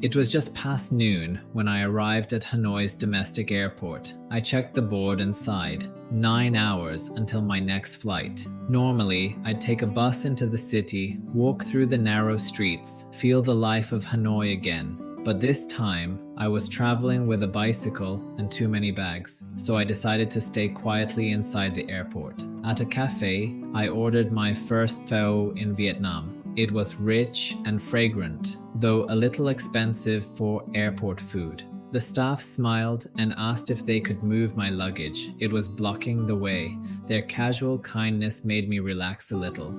It was just past noon when I arrived at Hanoi's domestic airport. I checked the board and sighed. 9 hours until my next flight. Normally, I'd take a bus into the city, walk through the narrow streets, feel the life of Hanoi again. But this time, I was traveling with a bicycle and too many bags, so I decided to stay quietly inside the airport. At a cafe, I ordered my first pho in Vietnam. It was rich and fragrant, though a little expensive for airport food. The staff smiled and asked if they could move my luggage. It was blocking the way. Their casual kindness made me relax a little.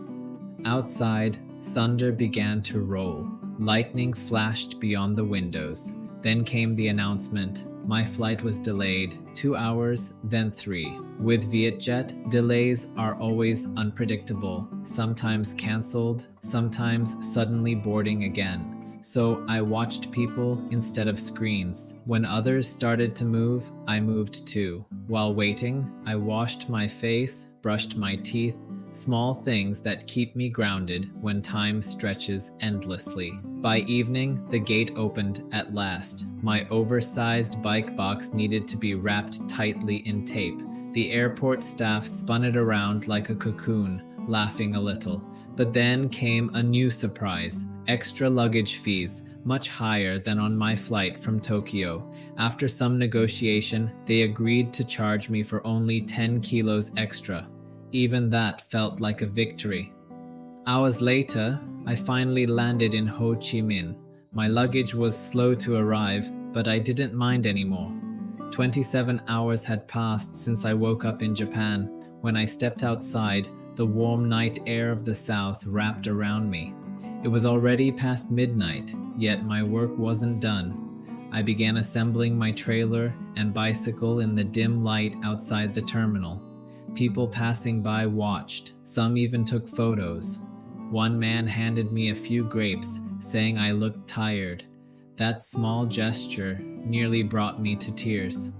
Outside, thunder began to roll. Lightning flashed beyond the windows. Then came the announcement. My flight was delayed 2 hours, then 3. With Vietjet, delays are always unpredictable, sometimes cancelled, sometimes suddenly boarding again. So I watched people instead of screens. When others started to move, I moved too. While waiting, I washed my face, brushed my teeth, small things that keep me grounded when time stretches endlessly. By evening, the gate opened at last. My oversized bike box needed to be wrapped tightly in tape. The airport staff spun it around like a cocoon, laughing a little. But then came a new surprise: extra luggage fees, much higher than on my flight from Tokyo. After some negotiation, they agreed to charge me for only 10 kilos extra. Even that felt like a victory. Hours later, I finally landed in Ho Chi Minh. My luggage was slow to arrive, but I didn't mind anymore. 27 hours had passed since I woke up in Japan. When I stepped outside, the warm night air of the south wrapped around me. It was already past midnight, yet my work wasn't done. I began assembling my trailer and bicycle in the dim light outside the terminal. People passing by watched. Some even took photos. One man handed me a few grapes, saying I looked tired. That small gesture nearly brought me to tears.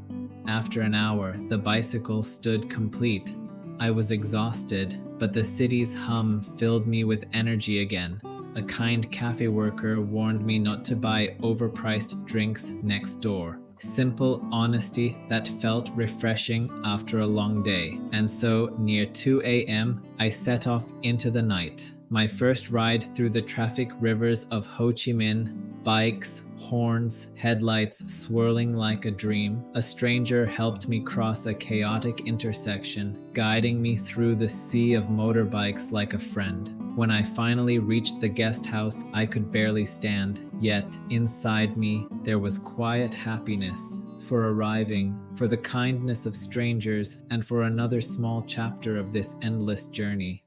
After an hour, the bicycle stood complete. I was exhausted, but the city's hum filled me with energy again. A kind cafe worker warned me not to buy overpriced drinks next door. Simple honesty that felt refreshing after a long day. And so, near 2 a.m., I set off into the night. My first ride through the traffic rivers of Ho Chi Minh, bikes, horns, headlights swirling like a dream. A stranger helped me cross a chaotic intersection, guiding me through the sea of motorbikes like a friend. When I finally reached the guest house, I could barely stand, yet inside me there was quiet happiness for arriving, for the kindness of strangers, and for another small chapter of this endless journey.